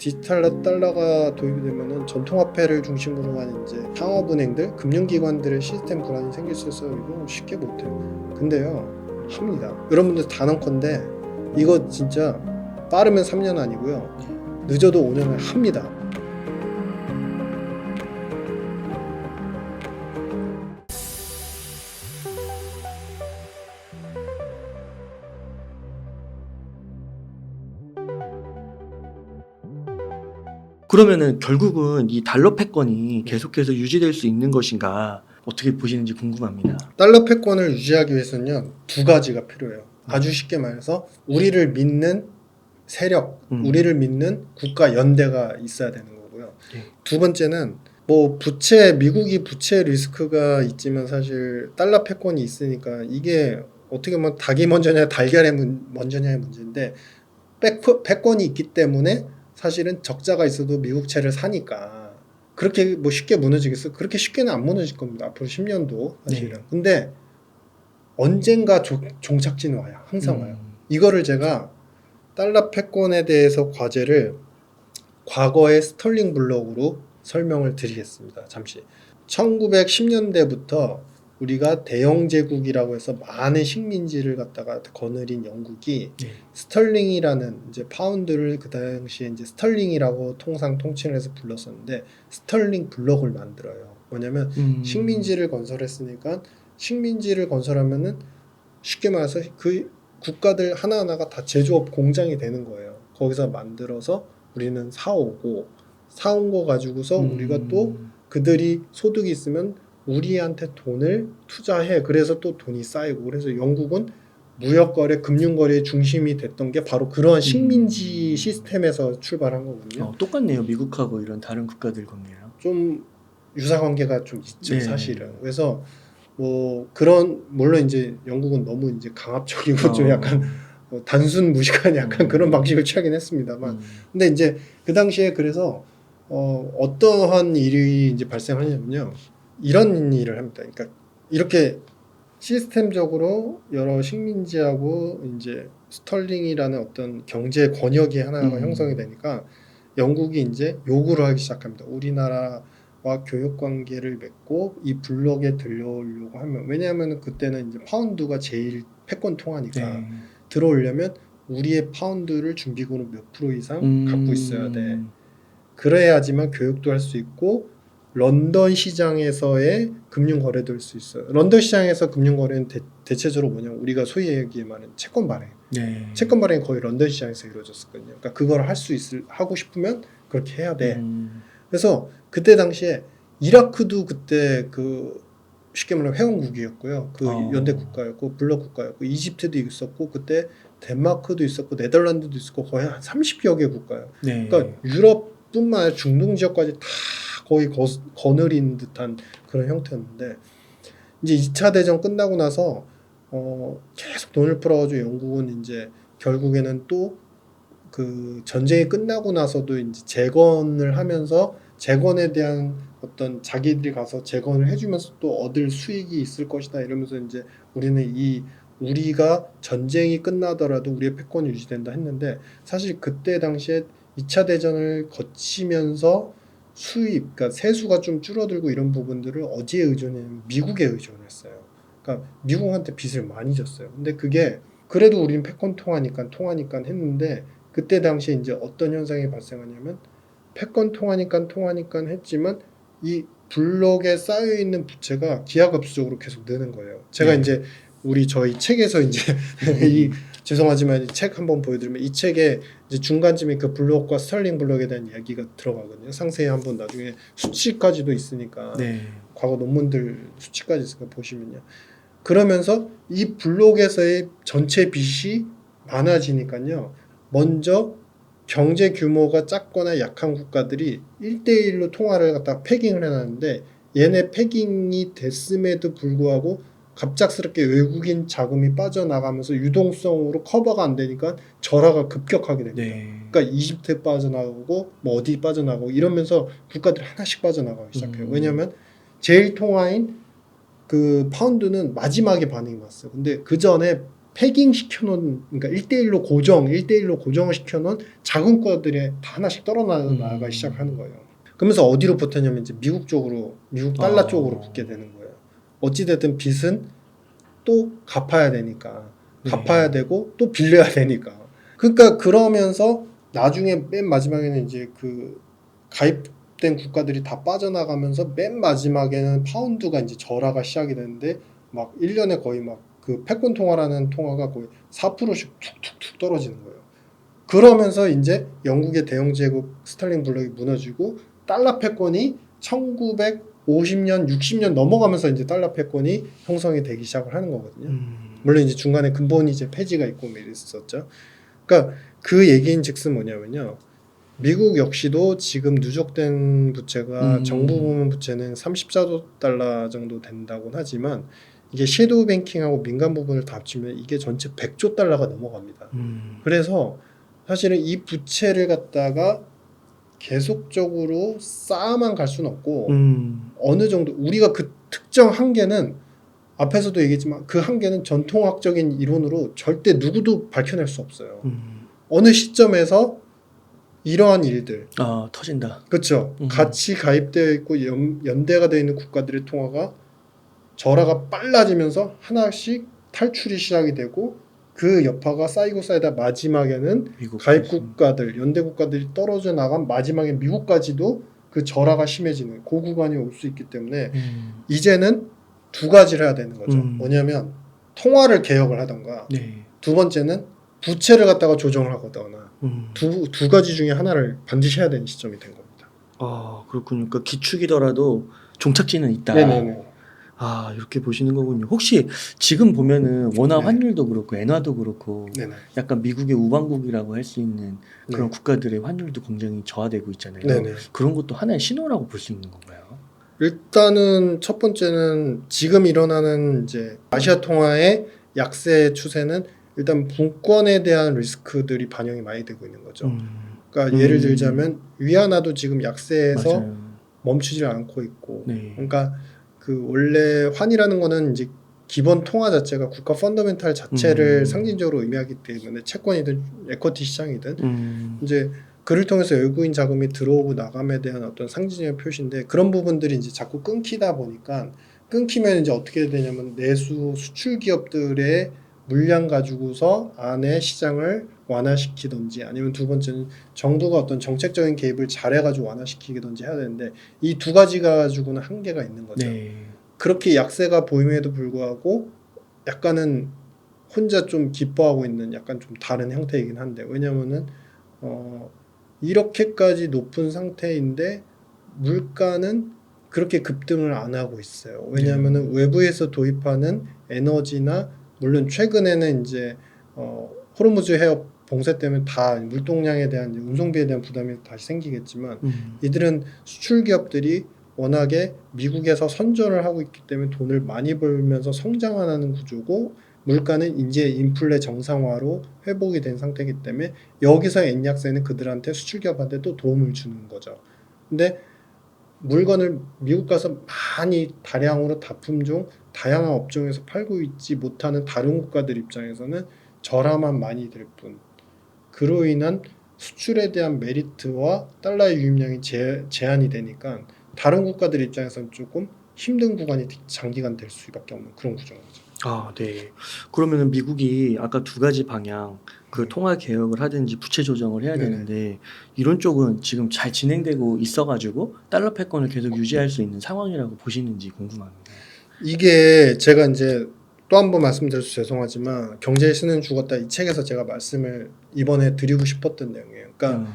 디지털 달러가 도입이 되면은 전통화폐를 중심으로 한 이제 상업은행들, 금융기관들의 시스템 불안이 생길 수 있어서 이거 쉽게 못해요. 근데요, 합니다. 여러분들 단언컨대 이거 진짜 빠르면 3년 아니고요, 늦어도 5년을 합니다. 그러면은 결국은 이 달러 패권이 계속해서 유지될 수 있는 것인가 어떻게 보시는지 궁금합니다. 달러 패권을 유지하기 위해서는요, 두 가지가 필요해요. 아주 쉽게 말해서 우리를 믿는 세력, 우리를 믿는 국가 연대가 있어야 되는 거고요. 두 번째는 뭐 미국이 부채 리스크가 있지만 사실 달러 패권이 있으니까 이게 어떻게 보면 닭이 먼저냐 달걀이 먼저냐의 문제인데, 패권이 있기 때문에 사실은 적자가 있어도 미국채를 사니까 그렇게 뭐 쉽게 무너지겠어? 그렇게 쉽게는 안 무너질 겁니다. 앞으로 10년도 사실은. 네. 근데 언젠가 종착지는 와요. 항상 와요. 이거를 제가 달러 패권에 대해서 과제를 과거의 스털링 블록으로 설명을 드리겠습니다. 잠시. 1910년대부터 우리가 대영제국이라고 해서 많은 식민지를 갖다가 거느린 영국이 스털링이라는 이제 파운드를 그 당시에 이제 스털링이라고 통상 통칭을 해서 불렀었는데, 스털링 블록을 만들어요. 뭐냐면 식민지를 건설했으니까 식민지를 건설하면은 쉽게 말해서 그 국가들 하나하나가 다 제조업 공장이 되는 거예요. 거기서 만들어서 우리는 사온 거 가지고서 우리가 또 그들이 소득이 있으면 우리한테 돈을 투자해. 그래서 또 돈이 쌓이고, 그래서 영국은 무역거래, 금융거래의 중심이 됐던 게 바로 그러한 식민지 시스템에서 출발한 거거든요. 똑같네요. 미국하고 이런 다른 국가들 관계랑. 좀 유사관계가 좀 있죠, 네. 사실은. 그래서 뭐 그런, 물론 이제 영국은 너무 이제 강압적이고 좀 약간 단순 무식한 약간 그런 방식을 취하긴 했습니다만, 근데 이제 그 당시에 그래서 어떠한 일이 이제 발생하냐면요, 이런 일을 합니다. 그러니까 이렇게 시스템적으로 여러 식민지하고 이제 스털링이라는 어떤 경제 권역이 하나가 형성이 되니까 영국이 이제 요구를 하기 시작합니다. 우리나라와 교역 관계를 맺고 이 블록에 들려오려고 하면, 왜냐하면 그때는 이제 파운드가 제일 패권 통하니까 들어오려면 우리의 파운드를 준비금으로 몇 프로 이상 갖고 있어야 돼. 그래야지만 교육도 할 수 있고 런던 시장에서의 금융 거래도 할 수 있어요. 런던 시장에서 금융 거래는 대체적으로 뭐냐면 우리가 소위 얘기하는 채권 발행. 채권 발행이 거의 런던 시장에서 이루어졌었거든요. 그러니까 그걸 하고 싶으면 그렇게 해야 돼. 그래서 그때 당시에 이라크도 그때 그 쉽게 말하면 회원국이었고요. 그 연대 국가였고 블록 국가였고, 이집트도 있었고, 그때 덴마크도 있었고, 네덜란드도 있었고, 거의 한 30여 개 국가예요. 그러니까 유럽뿐만 아니라 중동 지역까지 다 거의 거느린 듯한 그런 형태였는데, 이제 2차 대전 끝나고 나서 계속 돈을 풀어가지고 영국은 이제 결국에는 또 그 전쟁이 끝나고 나서도 이제 재건을 하면서 재건에 대한 어떤 자기들이 가서 재건을 해주면서 또 얻을 수익이 있을 것이다 이러면서 이제 우리가 전쟁이 끝나더라도 우리의 패권이 유지된다 했는데, 사실 그때 당시에 2차 대전을 거치면서 그러니까 세수가 좀 줄어들고 이런 부분들을 어디에 의존했냐면 미국에 의존했어요. 그러니까 미국한테 빚을 많이 졌어요. 근데 그게 그래도 우리는 패권 통하니까 했는데, 그때 당시에 이제 어떤 현상이 발생하냐면 패권 통하니까 했지만 이 블록에 쌓여 있는 부채가 기하급수적으로 계속 느는 거예요. 제가 이제 저희 책에서 이제 죄송하지만 책 한번 보여드리면, 이 책에 이제 중간쯤에 그 블록과 스털링 블록에 대한 이야기가 들어가거든요. 상세히 한번 나중에 수치까지도 있으니까 과거 논문들 수치까지 있으니까 보시면요. 그러면서 이 블록에서의 전체 빚이 많아지니까요, 먼저 경제 규모가 작거나 약한 국가들이 1대1로 통화를 갖다 패깅을 해놨는데, 얘네 패깅이 됐음에도 불구하고 갑작스럽게 외국인 자금이 빠져나가면서 유동성으로 커버가 안 되니까 절하가 급격하게 됩니다. 그러니까 이집트 빠져나가고 뭐 어디 빠져나가고 이러면서 국가들이 하나씩 빠져나가기 시작해요. 왜냐하면 제일 통화인 그 파운드는 마지막에 반응이 왔어요. 근데 그 전에 패깅 시켜놓은, 그러니까 1대1로 고정을 시켜놓은 작은 국가들이 다 하나씩 떨어나가기 시작하는 거예요. 그러면서 어디로 붙었냐면 이제 미국 쪽으로, 미국 달러 쪽으로 붙게 되는 거예요. 어찌됐든 빚은 또 갚아야 되니까, 갚아야 되고 또 빌려야 되니까. 그러니까 그러면서 나중에 맨 마지막에는 이제 그 가입된 국가들이 다 빠져나가면서 맨 마지막에는 파운드가 이제 절하가 시작이 되는데 막 1년에 거의 막 그 패권 통화라는 통화가 거의 4%씩 툭툭툭 떨어지는 거예요. 그러면서 이제 영국의 대영 제국 스탈린 블록이 무너지고 달러 패권이 1950년, 60년 넘어가면서 이제 달러 패권이 형성이 되기 시작을 하는 거거든요. 물론 이제 중간에 근본 이제 폐지가 있고 뭐 이랬었죠. 그러니까 그 얘기인즉슨 뭐냐면요. 미국 역시도 지금 누적된 부채가 정부 부문 부채는 34조 달러 정도 된다고는 하지만 이게 섀도우 뱅킹하고 민간 부분을 다 합치면 이게 전체 100조 달러가 넘어갑니다. 그래서 사실은 이 부채를 갖다가 계속적으로 쌓아만 갈 수는 없고 어느 정도 우리가 그 특정 한계는 앞에서도 얘기했지만 그 한계는 전통학적인 이론으로 절대 누구도 밝혀낼 수 없어요. 어느 시점에서 이러한 일들 터진다. 그렇죠. 같이 가입되어 있고 연대가 되어 있는 국가들의 통화가 절하가 빨라지면서 하나씩 탈출이 시작이 되고 그 여파가 쌓이고 쌓이다 마지막에는 가입 국가들, 연대 국가들이 떨어져 나간 마지막에 미국까지도 그 절하가 심해지는 그 구간이 올 수 있기 때문에 이제는 두 가지를 해야 되는 거죠. 뭐냐면 통화를 개혁을 하던가 두 번째는 부채를 갖다가 조정을 하거나 두 가지 중에 하나를 반드시 해야 되는 시점이 된 겁니다. 그렇군요. 그러니까 기축이더라도 종착지는 있다. 네네네. 이렇게 보시는 거군요. 혹시 지금 보면은 원화 네. 환율도 그렇고 엔화도 그렇고 네네. 약간 미국의 우방국이라고 할 수 있는 그런 네. 국가들의 환율도 굉장히 저하되고 있잖아요. 네네. 그런 것도 하나의 신호라고 볼 수 있는 건가요? 일단은 첫 번째는 지금 일어나는 이제 아시아 통화의 약세 추세는 일단 분권에 대한 리스크들이 반영이 많이 되고 있는 거죠. 그러니까 예를 들자면 위안화도 지금 약세에서 맞아요. 멈추질 않고 있고, 네. 그러니까 그 원래 환이라는 거는 이제 기본 통화 자체가 국가 펀더멘탈 자체를 상징적으로 의미하기 때문에 채권이든 에쿼티 시장이든 이제 그를 통해서 외국인 자금이 들어오고 나감에 대한 어떤 상징적인 표시인데 그런 부분들이 이제 자꾸 끊기다 보니까 끊기면 이제 어떻게 되냐면 내수 수출 기업들의 물량 가지고서 안에 시장을 완화시키든지 아니면 두 번째는 정부가 어떤 정책적인 개입을 잘해가지고 완화시키든지 해야 되는데 이 두 가지 가지고는 한계가 있는 거죠. 그렇게 약세가 보임에도 불구하고 약간은 혼자 좀 기뻐하고 있는 약간 좀 다른 형태이긴 한데 왜냐면은 이렇게까지 높은 상태인데 물가는 그렇게 급등을 안 하고 있어요. 왜냐하면은 외부에서 도입하는 에너지나 물론 최근에는 이제 호르무즈 해협 봉쇄 때문에 다 물동량에 대한 운송비에 대한 부담이 다시 생기겠지만 이들은 수출 기업들이 워낙에 미국에서 선전을 하고 있기 때문에 돈을 많이 벌면서 성장하는 구조고 물가는 이제 인플레 정상화로 회복이 된 상태이기 때문에 여기서 엔약세는 그들한테 수출 기업한테 또 도움을 주는 거죠. 근데 물건을 미국 가서 많이 다량으로 다품종 다양한 업종에서 팔고 있지 못하는 다른 국가들 입장에서는 절하만 많이 될 뿐 그로 인한 수출에 대한 메리트와 달러의 유입량이 제한이 되니까 다른 국가들 입장에서는 조금 힘든 구간이 장기간 될 수밖에 없는 그런 구조인 거죠. 네. 그러면은 미국이 아까 두 가지 방향 그 통화 개혁을 하든지 부채 조정을 해야 네네. 되는데 이런 쪽은 지금 잘 진행되고 있어가지고 달러 패권을 계속 유지할 수 있는 상황이라고 보시는지 궁금합니다. 이게 제가 이제 또 한 번 말씀드려서 죄송하지만 경제의 신은 죽었다 이 책에서 제가 말씀을 이번에 드리고 싶었던 내용이에요. 그러니까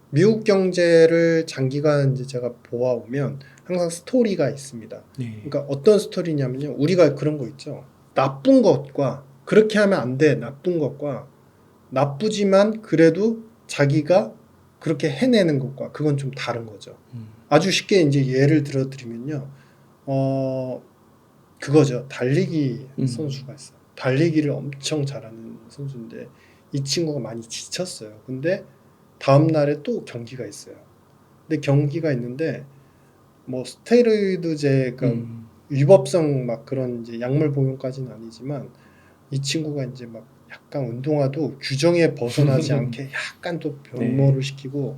미국 경제를 장기간 이제 제가 보아오면 항상 스토리가 있습니다. 그러니까 어떤 스토리냐면요. 우리가 그런 거 있죠. 나쁜 것과 그렇게 하면 안 돼. 나쁜 것과 나쁘지만 그래도 자기가 그렇게 해내는 것과 그건 좀 다른 거죠. 아주 쉽게 이제 예를 들어 드리면요. 그거죠. 달리기 선수가 있어요. 달리기를 엄청 잘하는 선수인데 이 친구가 많이 지쳤어요. 근데 다음 날에 또 경기가 있어요. 근데 경기가 있는데 뭐 스테로이드제 그러니까 위법성 막 그런 이제 약물 복용까지는 아니지만 이 친구가 이제 막 약간 운동화도 규정에 벗어나지 않게 약간 또 변모를 시키고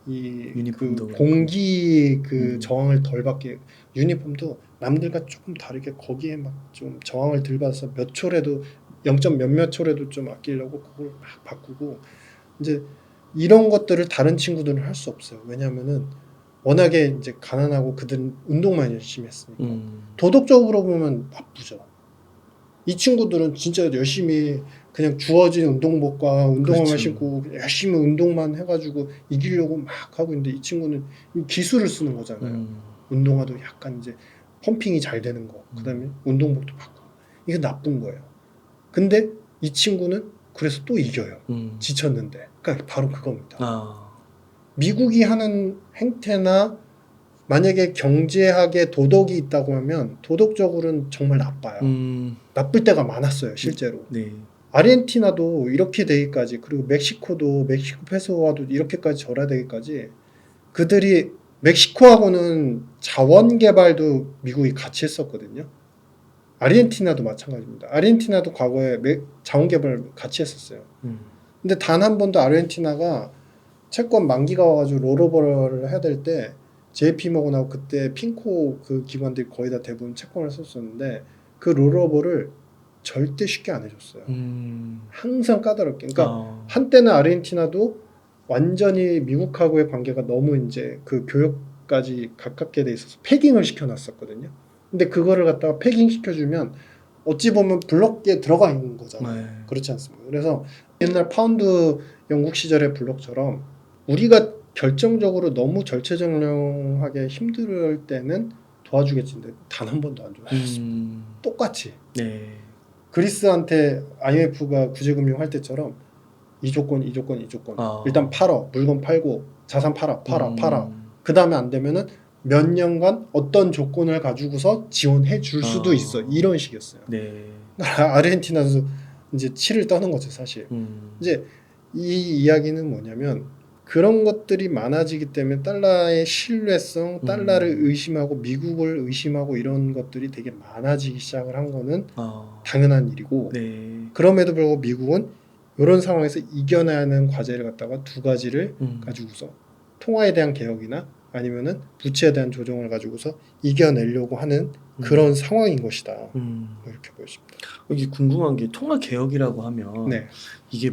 이 유니폼도 그 그렇고. 공기 그 음. 저항을 덜 받게 유니폼도 남들과 조금 다르게 거기에 막 좀 저항을 덜 받아서 몇 초라도 0점 몇몇 초라도 좀 아끼려고 그걸 막 바꾸고 이제 이런 것들을 다른 친구들은 할 수 없어요. 왜냐하면은 워낙에 이제 가난하고 그들은 운동만 열심히 했으니까 도덕적으로 보면 나쁘죠. 이 친구들은 진짜 열심히 그냥 주어진 운동복과 운동화만 그렇죠. 신고 열심히 운동만 해가지고 이기려고 막 하고 있는데 이 친구는 기술을 쓰는 거잖아요. 운동화도 약간 이제 펌핑이 잘 되는 거, 그다음에 운동복도 바꾸고 이게 나쁜 거예요. 근데 이 친구는 그래서 또 이겨요. 지쳤는데. 그러니까 바로 그겁니다. 아. 미국이 하는 행태나 만약에 경제학에 도덕이 있다고 하면 도덕적으로는 정말 나빠요. 나쁠 때가 많았어요, 실제로. 네. 아르헨티나도 이렇게 되기까지, 그리고 멕시코도 멕시코 페소화도 이렇게까지 절하되기까지 그들이 멕시코하고는 자원 개발도 미국이 같이 했었거든요. 아르헨티나도 마찬가지입니다. 아르헨티나도 과거에 자원 개발 같이 했었어요. 근데 단 한 번도 아르헨티나가 채권 만기가 와가지고 롤오버를 해야 될 때 JP모건하고 그때 핑코 그 기관들이 거의 다 대부분 채권을 썼었는데 그 롤오버를 절대 쉽게 안 해줬어요. 항상 까다롭게. 그러니까 한때는 아르헨티나도 완전히 미국하고의 관계가 너무 이제 그 교역까지 가깝게 돼 있어서 패깅을 시켜놨었거든요. 근데 그거를 갖다가 패깅 시켜주면 어찌 보면 블록에 들어가 있는 거잖아요. 네. 그렇지 않습니까? 그래서 옛날 파운드 영국 시절의 블록처럼 우리가 결정적으로 너무 절체절명하게 힘들 때는 도와주겠지인데 단 한 번도 안 도와줬습니다. 똑같이 네. 그리스한테 IMF가 구제금융 할 때처럼 이 조건 일단 팔어, 물건 팔고 자산 팔아 그 다음에 안 되면은 몇 년간 어떤 조건을 가지고서 지원해 줄 수도 있어, 이런 식이었어요. 네. 아르헨티나도 이제 치를 떠는 거죠, 사실. 이제 이 이야기는 뭐냐면 그런 것들이 많아지기 때문에 달러의 신뢰성, 달러를 의심하고 미국을 의심하고 이런 것들이 되게 많아지기 시작을 한 거는 당연한 일이고, 네. 그럼에도 불구하고 미국은 이런 상황에서 이겨내야 하는 과제를 갖다가 두 가지를 가지고서 통화에 대한 개혁이나 아니면은 부채에 대한 조정을 가지고서 이겨내려고 하는 그런 상황인 것이다. 이렇게 보여집니다. 여기 궁금한 게 통화 개혁이라고 하면 네. 이게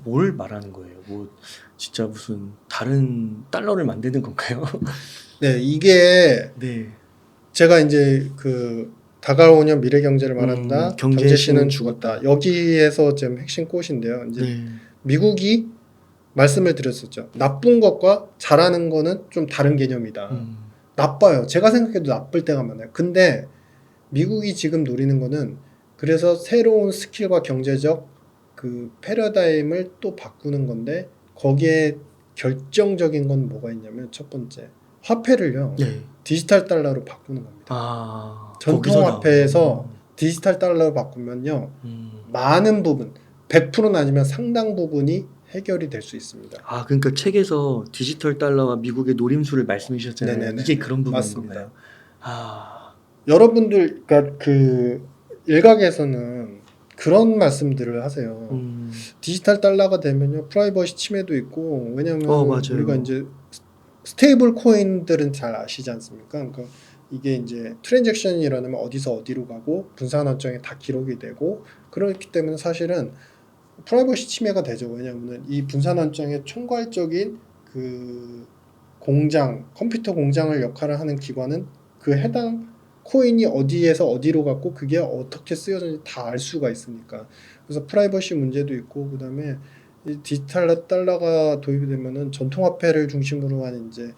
뭘 말하는 거예요? 뭐 진짜 무슨 다른 달러를 만드는 건가요? 네, 이게 네. 제가 이제 그 다가오는 미래 경제를 말한다. 경제신은 죽었다. 여기에서 지금 핵심 꽃인데요. 이제 네. 미국이 말씀을 드렸었죠. 나쁜 것과 잘하는 거는 좀 다른 개념이다. 나빠요. 제가 생각해도 나쁠 때가 많아요. 근데 미국이 지금 노리는 거는 그래서 새로운 스킬과 경제적 그 패러다임을 또 바꾸는 건데 거기에 결정적인 건 뭐가 있냐면 첫 번째 화폐를요. 네. 디지털 달러로 바꾸는 겁니다. 전통 화폐에서 디지털 달러로 바꾸면요. 많은 부분 100%는 아니면 상당 부분이 해결이 될 수 있습니다. 아, 그러니까 책에서 디지털 달러와 미국의 노림수를 말씀해 주셨잖아요. 네네네. 이게 그런 부분인 맞습니다. 건가요? 아. 여러분들 그러니까 그 일각에서는 그런 말씀들을 하세요. 디지털 달러가 되면요. 프라이버시 침해도 있고 왜냐면 맞아요. 우리가 이제 스테이블 코인들은 잘 아시지 않습니까? 그러니까 이게 이제 트랜잭션이 일어나면 어디서 어디로 가고 분산 원정에 다 기록이 되고 그렇기 때문에 사실은 프라이버시 침해가 되죠. 왜냐하면 이 분산 원정의 총괄적인 그 공장, 컴퓨터 공장을 역할을 하는 기관은 그 해당 코인이 어디에서 어디로 갔고 그게 어떻게 쓰여졌는지 다 알 수가 있으니까. 그래서 프라이버시 문제도 있고 그다음에 이 디지털 달러가 도입이 되면은 전통화폐를 중심으로 한 이제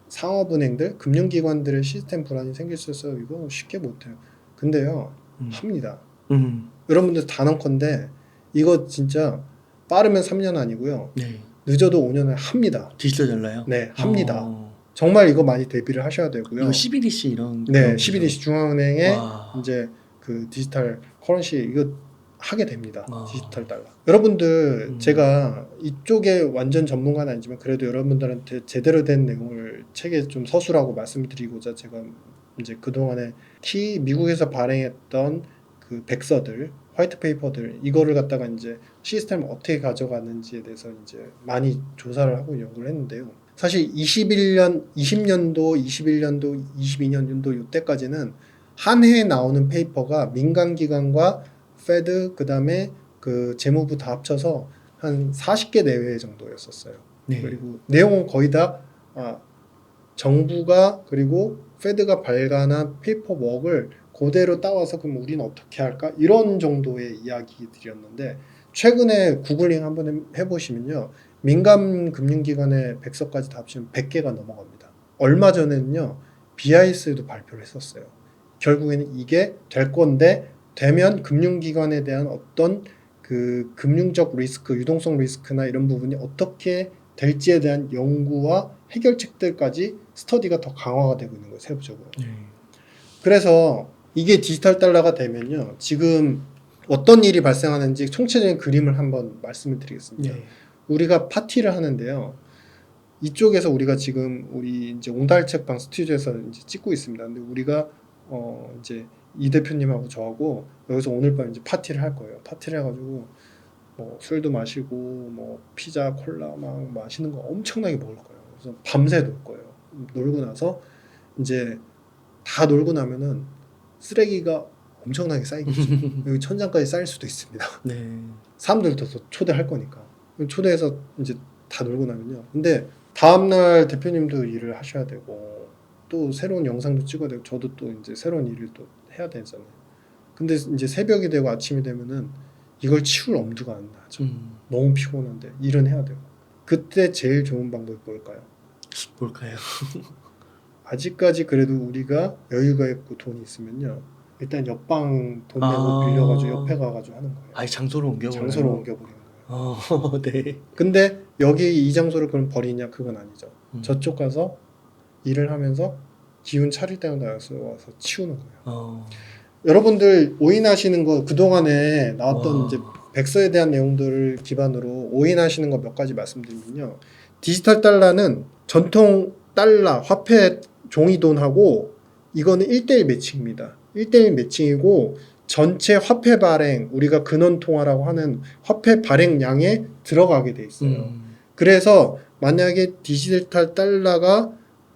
상업은행들, 금융기관들의 시스템 불안이 생길 수 있어서 이거 쉽게 못해요. 근데요 합니다. 여러분들 단언컨대 이거 진짜 빠르면 3년 아니고요. 네. 늦어도 5년을 합니다. 디지털 달러요? 네, 합니다. 정말 이거 많이 대비를 하셔야 되고요. 이거 CBDC 이런 네, CBDC 중앙은행의 와. 이제 그 디지털 커런시 이거 하게 됩니다. 디지털 달러. 여러분들 제가 이쪽에 완전 전문가는 아니지만 그래도 여러분들한테 제대로 된 내용을 책에 좀 서술하고 말씀드리고자 제가 이제 그동안에 미국에서 발행했던 그 백서들 화이트 페이퍼들 이거를 갖다가 이제 시스템을 어떻게 가져가는지에 대해서 이제 많이 조사를 하고 연구를 했는데요. 사실 20년도, 21년도, 22년도 이때까지는 한 해에 나오는 페이퍼가 민간 기관과 페드 그다음에 그 재무부 다 합쳐서 한 40개 내외 정도였었어요. 네. 그리고 내용은 거의 다 정부가 그리고 페드가 발간한 페이퍼웍을 그대로 따와서 그럼 우리는 어떻게 할까? 이런 정도의 이야기들이었는데 최근에 구글링 한번 해보시면요. 민간 금융기관의 백서까지 다 합치면 100개가 넘어갑니다. 얼마 전에는요. BIS도 발표를 했었어요. 결국에는 이게 될 건데 되면 금융기관에 대한 어떤 그 금융적 리스크, 유동성 리스크나 이런 부분이 어떻게 될지에 대한 연구와 해결책들까지 스터디가 더 강화가 되고 있는 거예요. 세부적으로. 네. 그래서 이게 디지털 달러가 되면요. 지금 어떤 일이 발생하는지 총체적인 그림을 한번 말씀을 드리겠습니다. 네. 우리가 파티를 하는데요. 이쪽에서 우리가 지금 우리 이제 옹달책방 스튜디오에서 이제 찍고 있습니다. 근데 우리가 이제 이 대표님하고 저하고 여기서 오늘 밤 이제 파티를 할 거예요. 파티를 해가지고 뭐 술도 마시고 뭐 피자, 콜라 막 마시는 거 엄청나게 먹을 거예요. 그래서 밤새 놀 거예요. 놀고 나서 이제 다 놀고 나면은 쓰레기가 엄청나게 쌓이겠죠. 여기 천장까지 쌓일 수도 있습니다. 네. 사람들도 더 초대할 거니까. 초대해서 이제 다 놀고 나면요. 근데 다음날 대표님도 일을 하셔야 되고 또 새로운 영상도 찍어야 되고 저도 또 이제 새로운 일을 또 해야 되잖아요. 근데 이제 새벽이 되고 아침이 되면은 이걸 치울 엄두가 안 나죠. 너무 피곤한데 일은 해야 되고. 그때 제일 좋은 방법이 뭘까요? 뭘까요? 아직까지 그래도 우리가 여유가 있고 돈이 있으면요. 일단 옆방 돈 내고 빌려가지고 옆에 가가지고 하는 거예요. 아예 장소를 옮겨버려요. 장소로 옮겨버리는 거예요. 네. 근데 여기 이 장소를 그럼 버리냐? 그건 아니죠. 저쪽 가서 일을 하면서 기운 차릴 때마다 와서 치우는 거예요. 여러분들 오인하시는 거 그동안에 나왔던 이제 백서에 대한 내용들을 기반으로 오인하시는 거 몇 가지 말씀드리면요. 디지털 달러는 전통 달러, 화폐 종이돈하고 이거는 1대1 매칭입니다. 1대1 매칭이고 전체 화폐 발행, 우리가 근원 통화라고 하는 화폐 발행량에 들어가게 돼 있어요. 그래서 만약에 디지털 달러가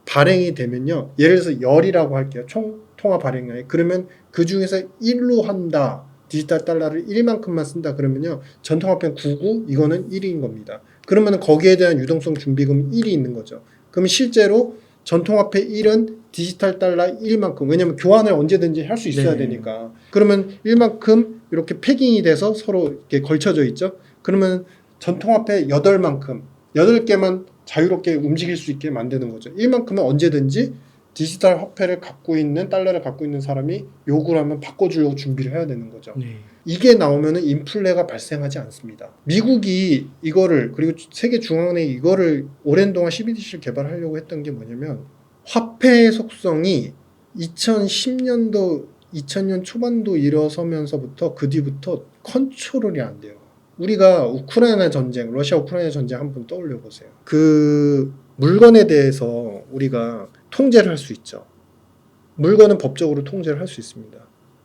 발행이 되면요. 예를 들어서 열이라고 할게요. 총 통화 발행량이. 그러면 그 중에서 1로 한다. 디지털 달러를 1만큼만 쓴다. 그러면요. 전통화폐는 99, 이거는 1인 겁니다. 그러면 거기에 대한 유동성 준비금 1이 있는 거죠. 그럼 실제로 전통화폐 1은 디지털 달러 1만큼. 왜냐면 교환을 언제든지 할 수 있어야 되니까. 그러면 1만큼 이렇게 패깅이 돼서 서로 이렇게 걸쳐져 있죠. 그러면 전통화폐 8만큼, 8개만 자유롭게 움직일 수 있게 만드는 거죠. 1만큼은 언제든지 디지털 화폐를 갖고 있는 달러를 갖고 있는 사람이 요구를 하면 바꿔주려고 준비를 해야 되는 거죠. 네. 이게 나오면은 인플레가 발생하지 않습니다. 미국이 이거를 그리고 세계 중앙은행이 이거를 오랜 동안 CBDC를 개발하려고 했던 게 뭐냐면 화폐의 속성이 2010년도 2000년 초반도 일어서면서부터 그 뒤부터 컨트롤이 안 돼요. 우리가 우크라이나 전쟁, 러시아 우크라이나 전쟁 한번 떠올려 보세요. 그 물건에 대해서 우리가 통제를 할 수 있죠. 물건은 법적으로 통제를 할 수 있습니다.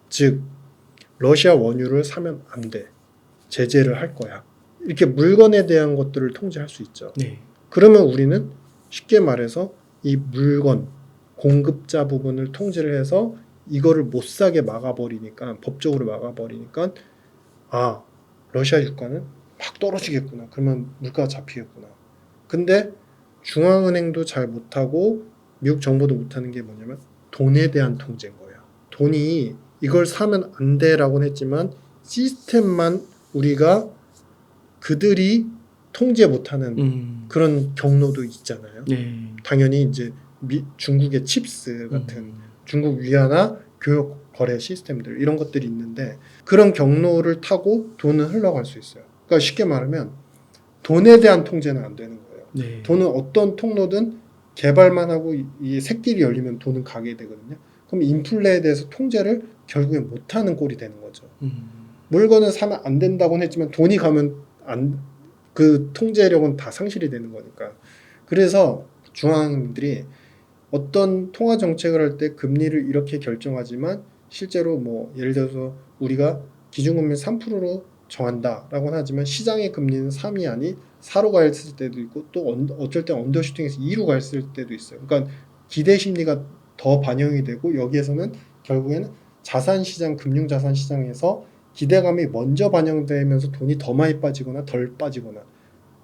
즉 러시아 원유를 사면 안 돼. 제재를 할 거야. 이렇게 물건에 대한 것들을 통제할 수 있죠. 네. 그러면 우리는 쉽게 말해서 이 물건, 공급자 부분을 통제를 해서 이거를 못 사게 막아버리니까 법적으로 막아버리니까 러시아 유가는 막 떨어지겠구나. 그러면 물가가 잡히겠구나. 근데 중앙은행도 잘 못하고 미국 정부도 못하는 게 뭐냐면 돈에 대한 통제인 거예요. 돈이 이걸 사면 안 돼라고는 했지만 시스템만 우리가 그들이 통제 못하는 그런 경로도 있잖아요. 네. 당연히 이제 중국의 칩스 같은 중국 위안화 교역 거래 시스템들 이런 것들이 있는데 그런 경로를 타고 돈은 흘러갈 수 있어요. 그러니까 쉽게 말하면 돈에 대한 통제는 안 되는 거예요. 네. 돈은 어떤 통로든 개발만 하고 이 새길이 열리면 돈은 가게 되거든요. 그럼 인플레에 대해서 통제를 결국에 못하는 꼴이 되는 거죠. 물건을 사면 안 된다고는 했지만 돈이 가면 그 통제력은 다 상실이 되는 거니까. 그래서 중앙은행들이 어떤 통화 정책을 할 때 금리를 이렇게 결정하지만 실제로 뭐 예를 들어서 우리가 기준금리 3%로 정한다라고는 하지만 시장의 금리는 3이 아닌 4로 가 있을 때도 있고 또 어쩔 때 언더슈팅해서 2로 가 있을 때도 있어요. 그러니까 기대 심리가 더 반영이 되고 여기에서는 결국에는 자산시장, 금융자산시장에서 기대감이 먼저 반영되면서 돈이 더 많이 빠지거나 덜 빠지거나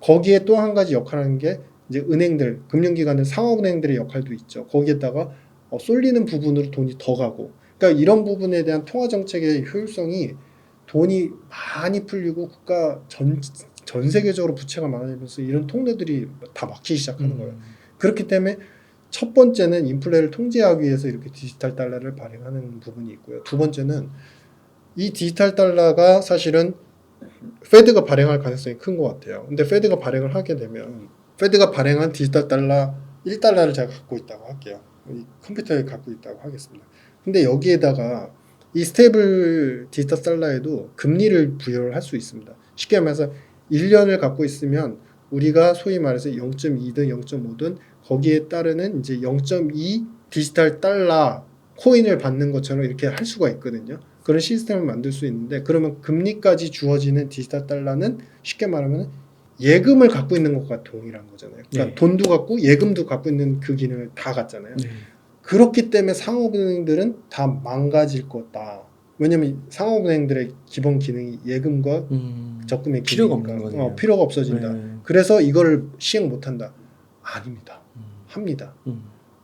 거기에 또 한 가지 역할하는 게 이제 은행들, 금융기관들, 상업은행들의 역할도 있죠. 거기에다가 쏠리는 부분으로 돈이 더 가고 그러니까 이런 부분에 대한 통화정책의 효율성이 돈이 많이 풀리고 국가 전 세계적으로 부채가 많아지면서 이런 통로들이 다 막히기 시작하는 거예요. 그렇기 때문에 첫 번째는 인플레를 통제하기 위해서 이렇게 디지털 달러를 발행하는 부분이 있고요. 두 번째는 이 디지털 달러가 사실은 페드가 발행할 가능성이 큰 것 같아요. 근데 페드가 발행을 하게 되면 페드가 발행한 디지털 달러 1달러를 제가 갖고 있다고 할게요. 이 컴퓨터에 갖고 있다고 하겠습니다. 근데 여기에다가 이 스테이블 디지털 달러에도 금리를 부여를 할 수 있습니다. 쉽게 말해서 1년을 갖고 있으면 우리가 소위 말해서 0.2든 0.5든 거기에 따르는 이제 0.2 디지털 달러 코인을 받는 것처럼 이렇게 할 수가 있거든요. 그런 시스템을 만들 수 있는데 그러면 금리까지 주어지는 디지털 달러는 쉽게 말하면 예금을 갖고 있는 것과 동일한 거잖아요. 그러니까 네. 돈도 갖고 예금도 갖고 있는 그 기능을 다 갖잖아요. 네. 그렇기 때문에 상업은행들은 다 망가질 거다. 왜냐면 상업은행들의 기본 기능이 예금과 적금의 필요가 기능이니까 없는 거네요. 필요가 없어진다. 네. 그래서 이걸 시행 못한다. 아닙니다. 합니다.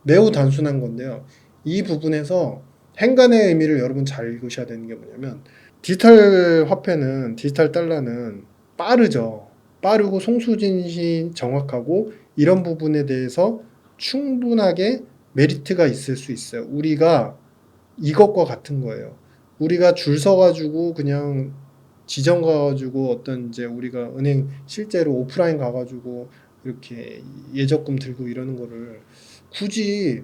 매우 단순한 건데요. 이 부분에서 행간의 의미를 여러분 잘 읽으셔야 되는 게 뭐냐면 디지털 화폐는 디지털 달러는 빠르죠. 빠르고 송수진시 정확하고 이런 부분에 대해서 충분하게 메리트가 있을 수 있어요. 우리가 이것과 같은 거예요. 우리가 줄 서가지고 그냥 지점 가가지고 어떤 이제 우리가 은행 실제로 오프라인 가가지고 이렇게 예적금 들고 이러는 거를 굳이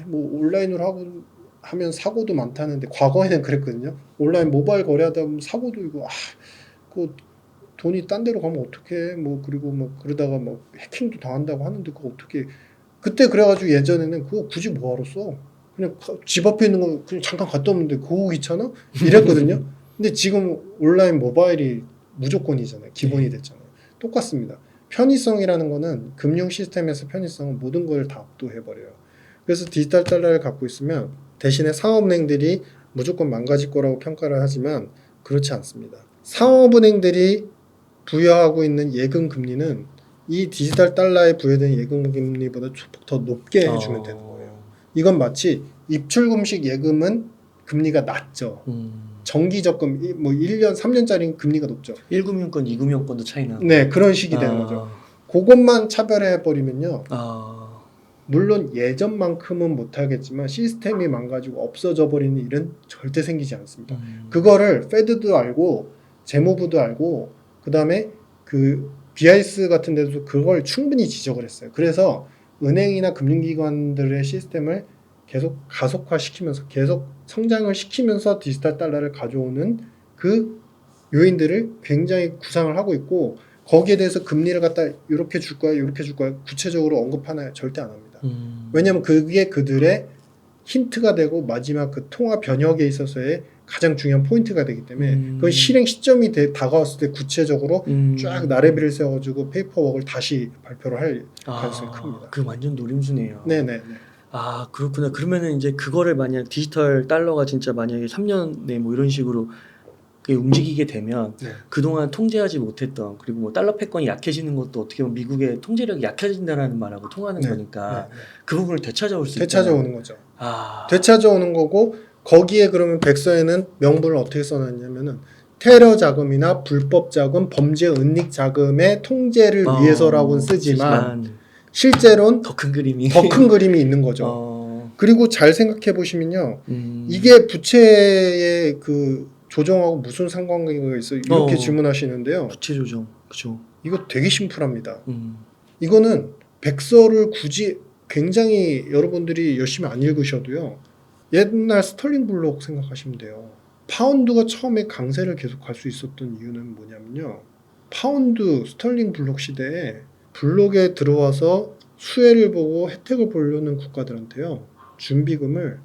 뭐 온라인으로 하면 사고도 많다는데 과거에는 그랬거든요. 온라인 모바일 거래하다 보면 사고도 이거 그 돈이 딴 데로 가면 어떡해 뭐 그리고 뭐 그러다가 뭐 해킹도 당한다고 하는데 그거 어떻게 그때 그래가지고 예전에는 그거 굳이 뭐하러 써 그냥 집 앞에 있는 거 그냥 잠깐 갔다 오는데 그거 귀찮아 이랬거든요. 근데 지금 온라인 모바일이 무조건이잖아요. 기본이 됐잖아요. 똑같습니다. 편의성이라는 거는 금융 시스템에서 편의성은 모든 걸 다 압도해버려요. 그래서 디지털 달러를 갖고 있으면 대신에 상업은행들이 무조건 망가질 거라고 평가를 하지만 그렇지 않습니다. 상업은행들이 부여하고 있는 예금 금리는 이 디지털 달러에 부여된 예금 금리보다 조금 더 높게 해주면 되는 거예요. 이건 마치 입출금식 예금은 금리가 낮죠. 정기 적금 뭐 1년 3년짜리 금리가 높죠. 1금융권, 2금융권도 차이나. 네, 그런 식이 되는 거죠. 그것만 차별해 버리면요. 물론 예전만큼은 못하겠지만 시스템이 망가지고 없어져 버리는 일은 절대 생기지 않습니다. 그거를 페드도 알고 재무부도 알고 그다음에 그 BIS 같은 데도 그걸 충분히 지적을 했어요. 그래서 은행이나 금융기관들의 시스템을 계속 가속화시키면서 계속 성장을 시키면서 디지털 달러를 가져오는 그 요인들을 굉장히 구상을 하고 있고 거기에 대해서 금리를 갖다 이렇게 줄 거야 이렇게 줄 거야 구체적으로 언급하나 절대 안 합니다. 왜냐하면 그게 그들의 힌트가 되고 마지막 그 통화 변혁에 있어서의 가장 중요한 포인트가 되기 때문에 그건 실행 시점이 다가왔을 때 구체적으로 쫙 나래비를 세워가지고 페이퍼워크를 다시 발표를 할 가능성이 큽니다. 그 완전 노림수네요. 네네. 그렇구나. 그러면은 이제 그거를 만약 디지털 달러가 진짜 만약에 3년에 뭐 이런 식으로 움직이게 되면 네. 그동안 통제하지 못했던 그리고 뭐 달러 패권이 약해지는 것도 어떻게 보면 미국의 통제력이 약해진다는 말하고 통하는 거니까 그 부분을 되찾아올 수 되찾아오는 거죠. 아. 되찾아오는 거고 거기에 그러면 백서에는 명분을 어떻게 써놨냐면은 테러 자금이나 불법 자금, 범죄 은닉 자금의 통제를 위해서라고는 쓰지만 실제로는 더 큰 그림이 더 큰 그림이 있는 거죠. 그리고 잘 생각해 보시면요, 이게 부채의 그 조정하고 무슨 상관관계가 있어? 이렇게 질문하시는데요. 부채 조정, 그죠? 이거 되게 심플합니다. 이거는 백서를 굳이 굉장히 여러분들이 열심히 안 읽으셔도요. 옛날 스털링 블록 생각하시면 돼요. 파운드가 처음에 강세를 계속 갈 수 있었던 이유는 뭐냐면요. 파운드 스털링 블록 시대에 블록에 들어와서 수혜를 보고 혜택을 보려는 국가들한테요. 준비금을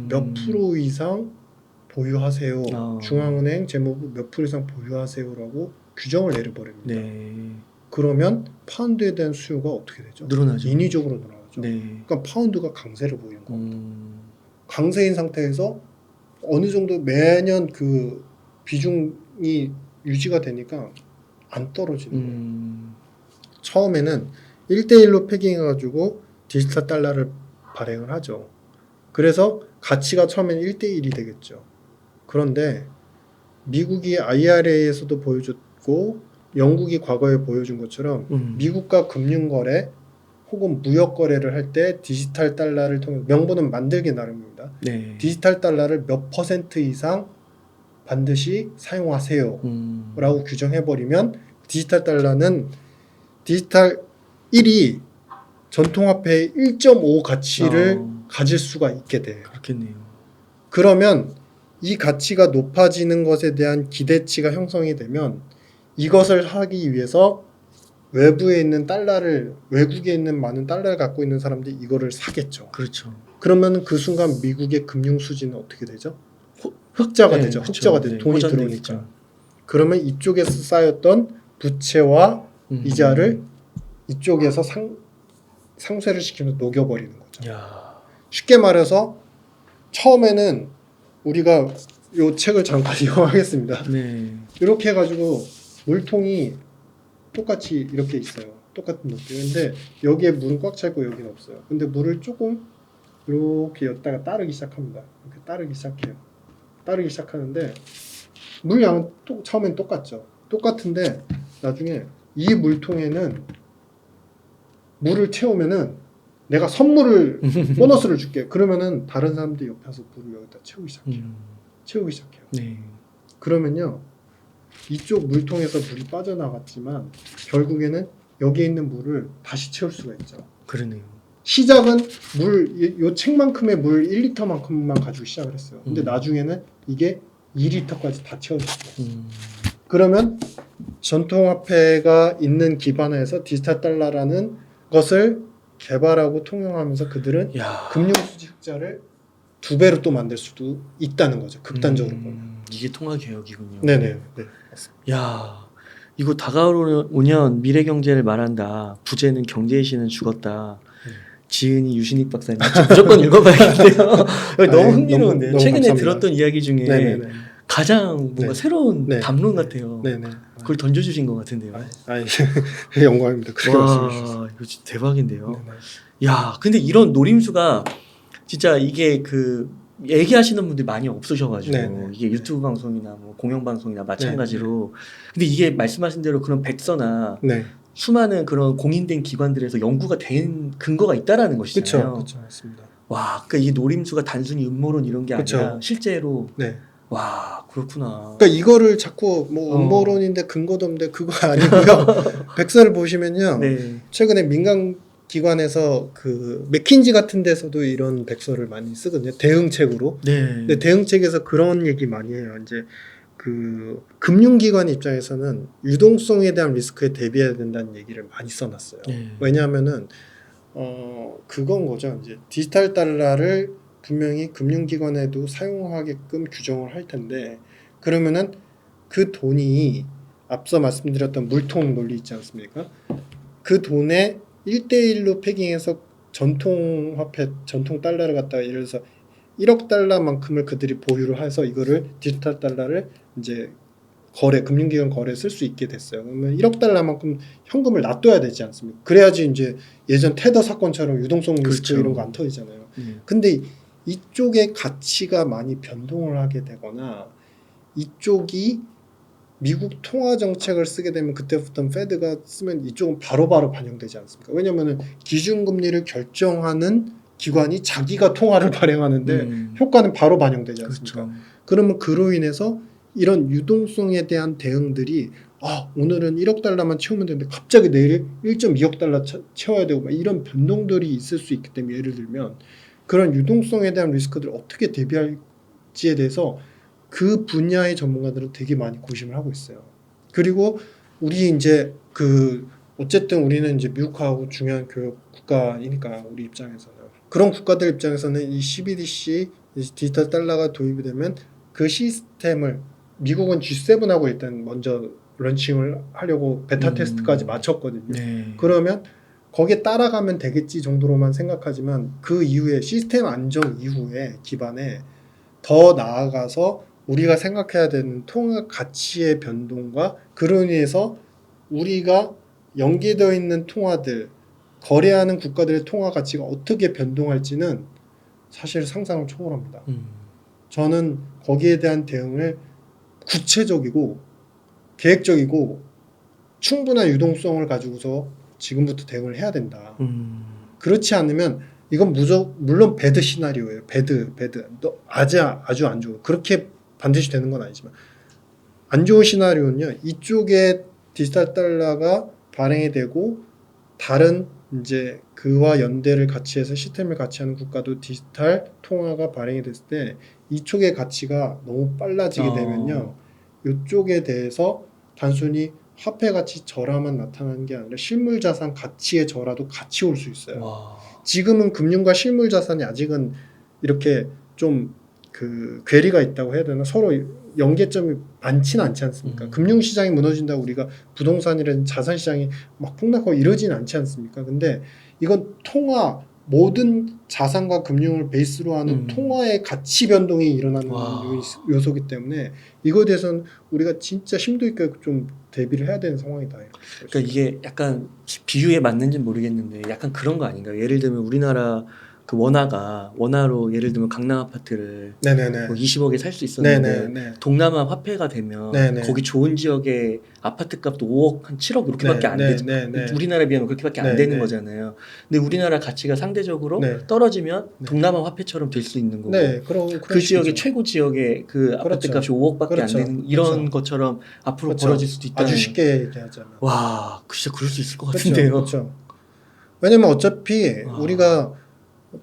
몇 프로 이상 보유하세요. 아. 중앙은행 재무부 몇 프로 이상 보유하세요라고 규정을 내려버립니다. 네. 그러면 파운드에 대한 수요가 어떻게 되죠? 늘어나죠. 인위적으로 늘어나죠. 네. 그러니까 파운드가 강세를 보이는 겁니다. 음. 강세인 상태에서 어느 정도 매년 그 비중이 유지가 되니까 안 떨어지는 거예요. 처음에는 1대1로 패깅해가지고 디지털 달러를 발행을 하죠. 그래서 가치가 처음에는 1대1이 되겠죠. 그런데 미국이 IRA에서도 보여줬고 영국이 과거에 보여준 것처럼 미국과 금융거래 혹은 무역거래를 할 때 디지털 달러를 통해 명분은 만들기 나름입니다. 네. 디지털 달러를 몇 퍼센트 이상 반드시 사용하세요 라고 규정해버리면 디지털 달러는 디지털 1이 전통화폐의 1.5 가치를 가질 수가 있게 돼요. 그렇겠네요. 그러면 이 가치가 높아지는 것에 대한 기대치가 형성이 되면 이것을 하기 위해서 외부에 있는 달러를 외국에 있는 많은 달러를 갖고 있는 사람들이 이거를 사겠죠. 그렇죠. 그러면 그 순간 미국의 금융 수지는 어떻게 되죠? 흑자가 네, 되죠. 그쵸. 흑자가 되죠. 네, 돈이 호전되겠죠. 들어오니까. 그러면 이쪽에서 쌓였던 부채와 이자를 이쪽에서 상쇄를 시키면서 녹여버리는 거죠. 야. 쉽게 말해서 처음에는 우리가 이 책을 잠깐 이용하겠습니다. 네. 이렇게 해가지고 물통이 똑같이 이렇게 있어요. 똑같은 높이인데 여기에 물은 꽉 차 있고 여기는 없어요. 근데 물을 조금 이렇게 엿다가 따르기 시작합니다. 이렇게 따르기 시작해요. 따르기 시작하는데 물 양은 처음엔 똑같죠. 똑같은데 나중에 이 물통에는 물을 채우면은 내가 선물을 보너스를 줄게. 그러면은 다른 사람들이 옆에서 물을 여기다 채우기 시작해요. 채우기 시작해요. 네. 그러면요 이쪽 물통에서 물이 빠져나갔지만 결국에는 여기에 있는 물을 다시 채울 수가 있죠. 그러네요. 시작은 요 책만큼의 물 1리터만큼만 가지고 시작을 했어요. 근데 나중에는 이게 2리터까지 다 채워졌어요. 그러면 전통화폐가 있는 기반에서 디지털 달러라는 것을 개발하고 통용하면서 그들은 야. 금융수지 흑자를 2배로 또 만들 수도 있다는 거죠. 극단적으로 보면. 이게 통화 개혁이군요. 네네. 네. 야, 이거 다가오면 미래 경제를 말한다. 부재는 경제의 신은 죽었다. 지은이 유신익 박사님 무조건 읽어봐야겠네요. 너무 흥미로운데요. 너무 최근에 감사합니다. 들었던 이야기 중에 네네네. 가장 뭔가 네. 새로운 네. 담론 같아요. 네네. 그걸 던져주신 것 같은데요. 영광입니다. 그렇게 말씀해 주셔서. 와, 이거 진짜 대박인데요. 네네. 야, 근데 이런 노림수가 진짜 이게 그 얘기하시는 분들이 많이 없으셔가지고 네네. 이게 유튜브 방송이나 뭐 공영 방송이나 마찬가지로 근데 이게 말씀하신 대로 그런 백서나 네. 수많은 그런 공인된 기관들에서 연구가 된 근거가 있다라는 것이잖아요. 그렇죠. 맞습니다. 와, 그러니까 이 노림수가 단순히 음모론 이런 게 그쵸. 아니라 실제로 네. 와, 그렇구나. 그러니까 이거를 자꾸 뭐 음모론인데 근거도 없는데 그거 아니고요. 백서를 보시면요. 네. 최근에 민간 기관에서 그 맥킨지 같은 데서도 이런 백서를 많이 쓰거든요. 대응책으로. 네. 근데 대응책에서 그런 얘기 많이 해요. 이제 그 금융기관 입장에서는 유동성에 대한 리스크에 대비해야 된다는 얘기를 많이 써놨어요. 네. 왜냐하면은 그건 거죠. 이제 디지털 달러를 분명히 금융기관에도 사용하게끔 규정을 할 텐데 그러면은 그 돈이 앞서 말씀드렸던 물통 논리 있지 않습니까? 그 돈에 1대1로 패깅해서 전통화폐, 전통 달러를 갖다가 예를 들어서 1억 달러만큼을 그들이 보유를 해서 이거를 디지털 달러를 이제 금융기관 거래에 쓸 수 있게 됐어요. 그러면 1억 달러만큼 현금을 놔둬야 되지 않습니까? 그래야지 이제 예전 테더 사건처럼 유동성 리스크 그렇죠. 이런 거 안 터지잖아요. 근데 이쪽의 가치가 많이 변동을 하게 되거나 이쪽이 미국 통화 정책을 쓰게 되면 그때부터 페드가 쓰면 이쪽은 바로바로 반영되지 않습니까? 왜냐하면 기준금리를 결정하는 기관이 자기가 통화를 발행하는데 효과는 바로 반영되지 않습니까? 그렇죠. 그러면 그로 인해서 이런 유동성에 대한 대응들이 오늘은 1억 달러만 채우면 되는데 갑자기 내일 1.2억 달러 채워야 되고 막 이런 변동들이 있을 수 있기 때문에 예를 들면 그런 유동성에 대한 리스크들을 어떻게 대비할지에 대해서 그 분야의 전문가들은 되게 많이 고심을 하고 있어요. 그리고 우리 이제 어쨌든 우리는 이제 미국하고 중요한 교육 국가이니까 우리 입장에서는 그런 국가들 입장에서는 이 CBDC 디지털 달러가 도입이 되면 그 시스템을 미국은 G7하고 일단 먼저 런칭을 하려고 베타 테스트까지 마쳤거든요. 네. 그러면 거기에 따라가면 되겠지 정도로만 생각하지만 그 이후에 시스템 안정 이후에 기반에 더 나아가서 우리가 생각해야 되는 통화 가치의 변동과 그로 인해서 우리가 연계되어 있는 통화들 거래하는 국가들의 통화 가치가 어떻게 변동할지는 사실 상상을 초월합니다. 저는 거기에 대한 대응을 구체적이고 계획적이고 충분한 유동성을 가지고서 지금부터 대응을 해야 된다. 그렇지 않으면 이건 물론 배드 시나리오예요. 배드. 아주 안 좋은. 그렇게 반드시 되는 건 아니지만 안 좋은 시나리오는요. 이쪽에 디지털 달러가 발행이 되고 다른 이제 그와 연대를 같이 해서 시스템을 같이 하는 국가도 디지털 통화가 발행이 됐을 때 이쪽의 가치가 너무 빨라지게 되면요. 이쪽에 대해서 단순히 화폐 가치 절하만 나타나는 게 아니라 실물 자산 가치의 절하도 같이 올 수 있어요. 와. 지금은 금융과 실물 자산이 아직은 이렇게 좀 그 괴리가 있다고 해야 되나 서로 연계점이 많지는 않지 않습니까? 금융 시장이 무너진다고 우리가 부동산이라든 자산 시장이 막 폭락하고 이러지는 않지 않습니까? 근데 이건 통화 모든 자산과 금융을 베이스로 하는 통화의 가치 변동이 일어나는 와. 요소이기 때문에 이거에 대해서는 우리가 진짜 심도 있게 좀 대비를 해야 되는 상황이다. 그러니까 이게 약간 비유에 맞는지는 모르겠는데 약간 그런 거 아닌가요? 예를 들면 우리나라 그 원화로 예를 들면 강남 아파트를 네네네. 뭐 20억에 살 수 있었는데 네네네. 동남아 화폐가 되면 네네. 거기 좋은 지역의 아파트 값도 5억 한 7억 이렇게밖에 안 되죠. 우리나라에 비하면 그렇게밖에 안 되는 거잖아요. 근데 우리나라 가치가 상대적으로 떨어지면 동남아 화폐처럼 될 수 있는 거고 그 지역의 최고 지역의 그 아파트 값이 5억밖에 안 되는 이런 것처럼 앞으로 벌어질 수도 있다. 아주 쉽게 얘기하자면. 와, 진짜 그럴 수 있을 것 같은데요. 그렇죠. 왜냐면 어차피 우리가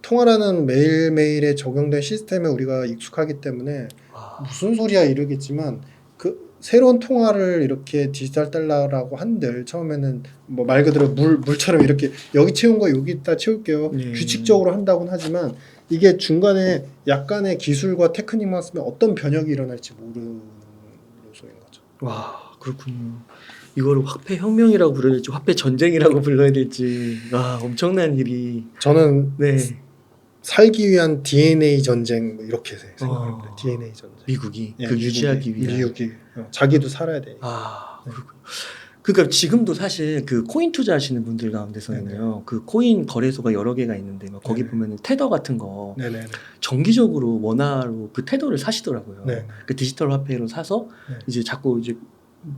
통화라는 매일매일에 적용된 시스템에 우리가 익숙하기 때문에 무슨 소리야 이러겠지만 그 새로운 통화를 이렇게 디지털 달러라고 한들 처음에는 뭐 말 그대로 물처럼 이렇게 여기 채운 거 여기다 채울게요. 규칙적으로 한다고는 하지만 이게 중간에 약간의 기술과 테크닉만 쓰면 어떤 변혁이 일어날지 모르는 요소인 거죠. 와, 그렇군요. 이거를 화폐 혁명이라고 불러야 될지 화폐 전쟁이라고 불러야 될지 와 엄청난 일이 저는 살기 위한 DNA 전쟁 뭐 이렇게 생각합니다. DNA 전쟁. 미국이 그 유지하기 위한. 미국이 자기도 살아야 돼. 그렇군요. 그러니까 지금도 사실 그 코인 투자하시는 분들 가운데서는요, 그 코인 거래소가 여러 개가 있는데 막 거기 보면은 테더 같은 거 정기적으로 원화로 그 테더를 사시더라고요. 그 디지털 화폐로 사서 이제 자꾸 이제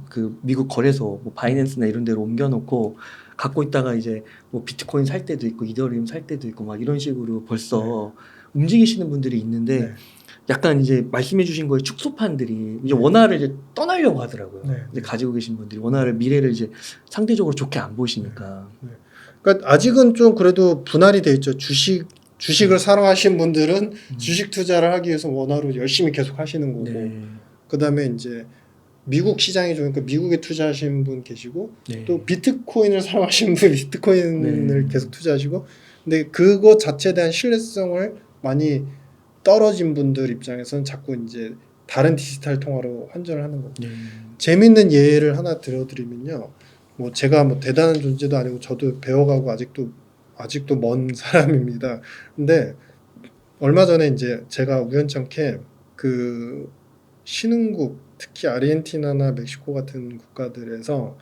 그 미국 거래소 뭐 바이낸스나 이런 데로 옮겨놓고 갖고 있다가 이제 뭐 비트코인 살 때도 있고 이더리움 살 때도 있고 막 이런 식으로 벌써 움직이시는 분들이 있는데 약간 이제 말씀해주신 거에 축소판들이 이제 원화를 이제 떠나려고 하더라고요. 이제 가지고 계신 분들이 원화를 미래를 이제 상대적으로 좋게 안 보시니까. 그러니까 아직은 좀 그래도 분할이 돼 있죠. 주식을 사랑하시는 분들은 주식 투자를 하기 위해서 원화로 열심히 계속 하시는 거고, 그 다음에 이제 미국 시장이 좋으니까 미국에 투자하시는 분 계시고 또 비트코인을 사랑하시는 분 비트코인을 계속 투자하시고 근데 그거 자체에 대한 신뢰성을 많이 떨어진 분들 입장에서는 자꾸 이제 다른 디지털 통화로 환전을 하는 거고 재밌는 예를 하나 들어드리면요 뭐 제가 뭐 대단한 존재도 아니고 저도 배워가고 아직도 먼 사람입니다. 근데 얼마 전에 이제 제가 우연찮게 그 신흥국 특히 아르헨티나나 멕시코 같은 국가들에서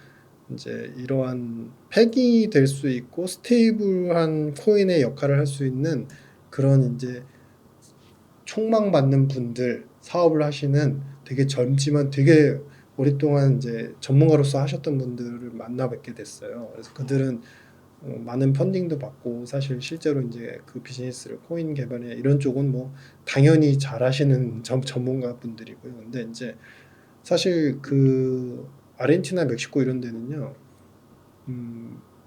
이제 이러한 팩이 될 수 있고 스테이블한 코인의 역할을 할 수 있는 그런 이제 촉망받는 분들 사업을 하시는 되게 젊지만 되게 오랫동안 이제 전문가로서 하셨던 분들을 만나 뵙게 됐어요. 그래서 그들은 많은 펀딩도 받고 사실 실제로 이제 그 비즈니스를 코인 개발이나 이런 쪽은 뭐 당연히 잘하시는 전문가 분들이고요. 근데 이제 사실 그 아르헨티나, 멕시코 이런 데는요,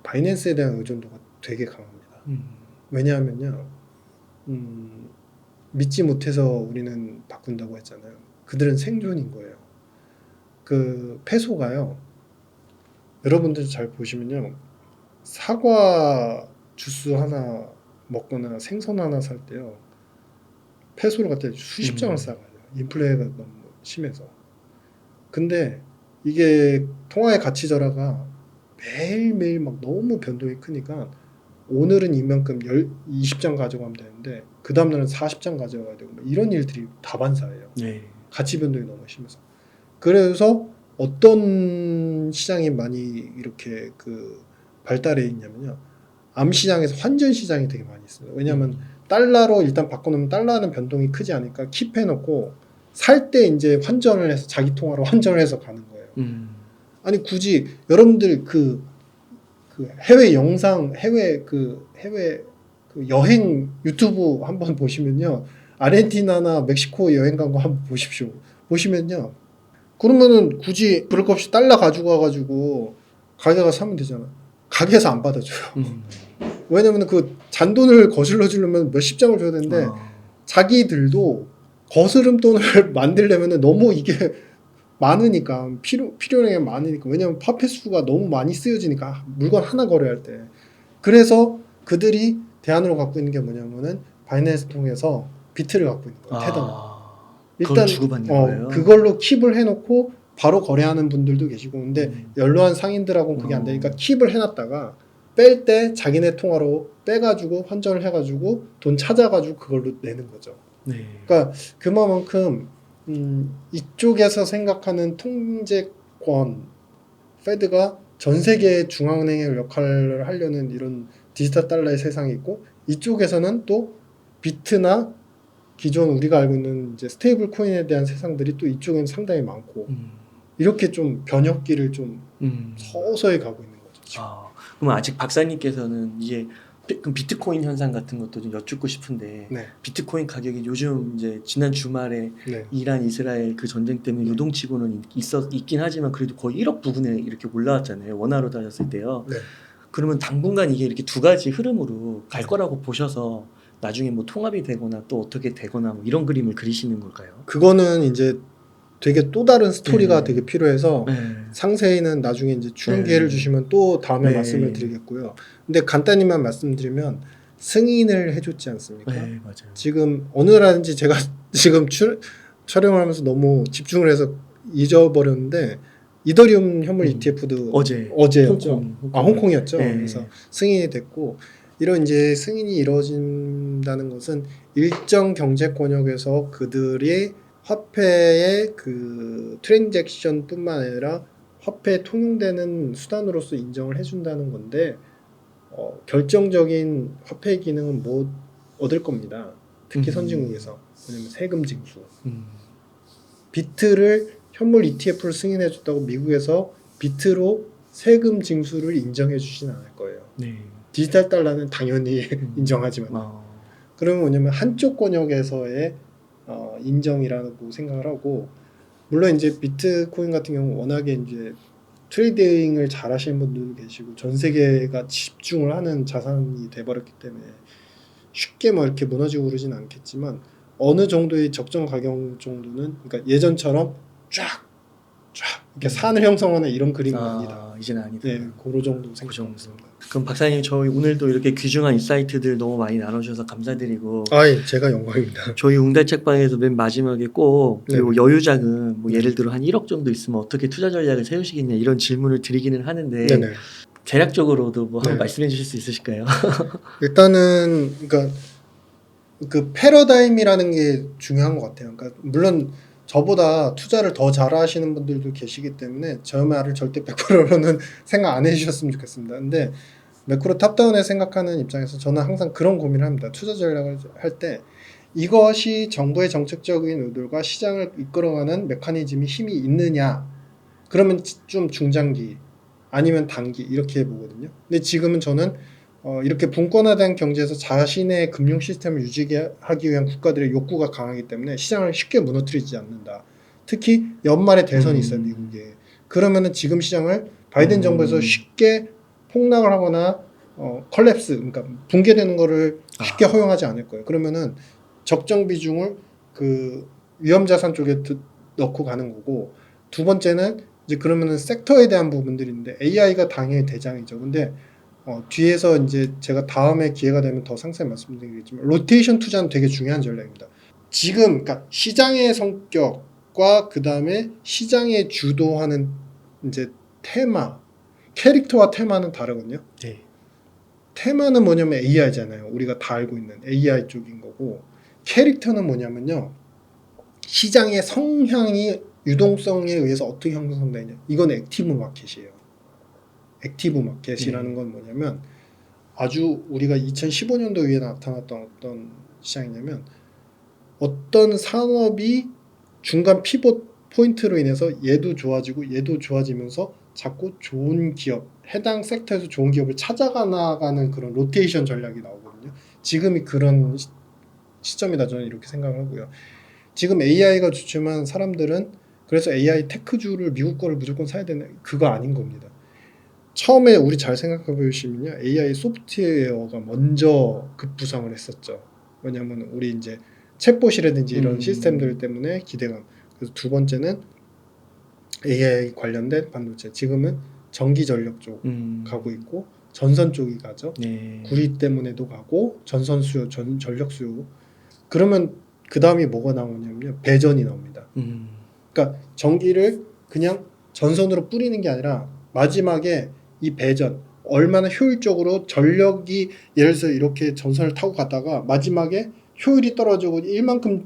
바이낸스에 대한 의존도가 되게 강합니다. 왜냐하면요, 믿지 못해서 우리는 바꾼다고 했잖아요. 그들은 생존인 거예요. 그 페소가요, 여러분들 잘 보시면요, 사과 주스 하나 먹거나 생선 하나 살 때요, 페소를 갖다 수십 장을 싸가요. 인플레가 너무 심해서. 근데 이게 통화의 가치 절하가 매일매일 막 너무 변동이 크니까 오늘은 이만큼 20장 가져가면 되는데 그 다음날은 40장 가져가야 되고 이런 일들이 다반사예요. 네. 가치 변동이 너무 심해서. 그래서 어떤 시장이 많이 이렇게 그 발달해 있냐면요. 암 시장에서 환전 시장이 되게 많이 있어요. 왜냐하면 달러로 일단 바꿔놓으면 달러는 변동이 크지 않으니까 킵해놓고 살 때 이제 환전을 해서 자기 통화로 환전을 해서 가는 거예요. 아니 굳이 여러분들 그 해외 영상 해외 그 여행 유튜브 한번 보시면요. 아르헨티나나 멕시코 여행 간 거 한번 보십시오. 보시면요. 그러면은 굳이 그럴 것 없이 달러 가지고 와가지고 가게가 사면 되잖아. 가게에서 안 받아줘요. 왜냐면 그 잔돈을 거슬러 주려면 몇십 장을 줘야 되는데 자기들도 거스름 돈을 만들려면 너무 이게 많으니까 필요량이 많으니까 왜냐면 화폐 수가 너무 많이 쓰여지니까 물건 하나 거래할 때 그래서 그들이 대안으로 갖고 있는 게 뭐냐면은 바이낸스 통해서 비트를 갖고 있는 거예요. 테더는. 그걸 주고받는 거예요? 그걸로 킵을 해놓고 바로 거래하는 분들도 계시고 근데 연로한 상인들하고는 그게 안 되니까 킵을 해놨다가 뺄 때 자기네 통화로 빼가지고 환전을 해가지고 돈 찾아가지고 그걸로 내는 거죠. 네. 그러니까 그만큼 이쪽에서 생각하는 통제권 페드가 전 세계의 중앙은행의 역할을 하려는 이런 디지털 달러의 세상이 있고 이쪽에서는 또 비트나 기존 우리가 알고 있는 이제 스테이블 코인에 대한 세상들이 또 이쪽에는 상당히 많고 이렇게 좀 변혁기를 좀 서서히 가고 있는 거죠. 지금. 그럼 아직 박사님께서는 이게 그럼 비트코인 현상 같은 것도 좀 여쭙고 싶은데 네. 비트코인 가격이 요즘 이제 지난 주말에 네. 이란 이스라엘 그 전쟁 때문에 요동치고는 있긴 하지만 그래도 거의 1억 부근에 이렇게 올라왔잖아요. 원화로 따졌을 때요. 네. 그러면 당분간 이게 이렇게 두 가지 흐름으로 갈 거라고 보셔서 나중에 뭐 통합이 되거나 또 어떻게 되거나 뭐 이런 그림을 그리시는 걸까요? 그거는 이제 되게 또 다른 스토리가 네. 되게 필요해서 네. 상세히는 나중에 이제 출연 기회를 주시면 또 다음에 네. 말씀을 드리겠고요. 근데 간단히만 말씀드리면 승인을 해줬지 않습니까? 네, 맞아요. 지금 어느 나라인지 제가 지금 촬영을 하면서 너무 집중을 해서 잊어버렸는데 이더리움 현물 ETF도 어제였죠. 홍콩이었죠. 네. 그래서 승인이 됐고 이런 이제 승인이 이루어진다는 것은 일정 경제 권역에서 그들이 화폐의 그 트랜잭션뿐만 아니라 화폐에 통용되는 수단으로서 인정을 해준다는 건데 결정적인 화폐 기능은 못 얻을 겁니다. 특히 선진국에서 왜냐면 세금 징수. 비트를 현물 ETF를 승인해줬다고 미국에서 비트로 세금 징수를 인정해주진 않을 거예요. 네. 디지털 달러는 당연히 인정하지만 그러면 뭐냐면 한쪽 권역에서의 인정이라고 생각을 하고 물론 이제 비트코인 같은 경우 워낙에 이제 트레이딩을 잘 하시는 분들도 계시고 전 세계가 집중을 하는 자산이 돼버렸기 때문에 쉽게 뭐 이렇게 무너지고 그러진 않겠지만 어느 정도의 적정 가격 정도는 그러니까 예전처럼 쫙 이렇게 산을 형성하는 이런 그림은 아니다. 이제는 아니다. 네, 그런 정도 생각합니다. 그럼 박사님 저희 오늘도 이렇게 귀중한 인사이트들 너무 많이 나눠주셔서 감사드리고 제가 영광입니다. 저희 웅달 책방에서 맨 마지막에 꼭 그리고 여유자금 뭐 예를 들어 한 1억 정도 있으면 어떻게 투자 전략을 세우시겠냐 이런 질문을 드리기는 하는데 네네. 대략적으로도 뭐 한번 말씀해 주실 수 있으실까요? 일단은 그러니까 그 패러다임이라는 게 중요한 것 같아요. 그러니까 물론 저보다 투자를 더 잘하시는 분들도 계시기 때문에 저 말을 절대 100%로는 생각 안 해주셨으면 좋겠습니다. 근데 매크로 탑다운에 생각하는 입장에서 저는 항상 그런 고민을 합니다. 투자 전략을 할 때 이것이 정부의 정책적인 의도가 시장을 이끌어가는 메커니즘이 힘이 있느냐 그러면 좀 중장기 아니면 단기 이렇게 보거든요. 근데 지금은 저는 이렇게 분권화된 경제에서 자신의 금융 시스템을 유지하기 위한 국가들의 욕구가 강하기 때문에 시장을 쉽게 무너뜨리지 않는다. 특히 연말에 대선이 있어요, 미국에. 그러면은 지금 시장을 바이든 정부에서 쉽게 폭락을 하거나 컬랩스, 그러니까 붕괴되는 거를 쉽게 허용하지 않을 거예요. 그러면은 적정 비중을 그 위험자산 쪽에 넣고 가는 거고 두 번째는 이제 그러면은 섹터에 대한 부분들이 있는데 AI가 당연히 대장이죠. 근데 뒤에서 이제 제가 다음에 기회가 되면 더 상세히 말씀드리겠지만 로테이션 투자는 되게 중요한 전략입니다. 지금 그러니까 시장의 성격과 그 다음에 시장에 주도하는 이제 테마, 캐릭터와 테마는 다르거든요. 네. 테마는 뭐냐면 AI잖아요. 우리가 다 알고 있는 AI 쪽인 거고, 캐릭터는 뭐냐면요, 시장의 성향이 유동성에 의해서 어떻게 형성되냐. 이건 액티브 마켓이에요. 액티브 마켓이라는 건 뭐냐면 아주 우리가 2015년도에 나타났던 어떤 시장이냐면 어떤 산업이 중간 피봇 포인트로 인해서 얘도 좋아지고 얘도 좋아지면서 자꾸 좋은 기업, 해당 섹터에서 좋은 기업을 찾아가 나가는 그런 로테이션 전략이 나오거든요. 지금이 그런 시점이다 저는 이렇게 생각을 하고요. 지금 AI가 주춤한 사람들은 그래서 AI 테크주를 미국 거를 무조건 사야 되는 그거 아닌 겁니다. 처음에 우리 잘 생각해 보시면요, AI 소프트웨어가 먼저 급부상을 했었죠. 왜냐하면 우리 이제 챗봇이라든지 이런 시스템들 때문에 기대감. 그래서 두 번째는 AI 관련된 반도체. 지금은 전기 전력 쪽 가고 있고 전선 쪽이 가죠. 네. 구리 때문에도 가고 전선 수요, 전력 수요. 그러면 그 다음이 뭐가 나오냐면요, 배전이 나옵니다. 그러니까 전기를 그냥 전선으로 뿌리는 게 아니라 마지막에 이 배전 얼마나 효율적으로 전력이 예를 들어서 이렇게 전선을 타고 가다가 마지막에 효율이 떨어지고 1만큼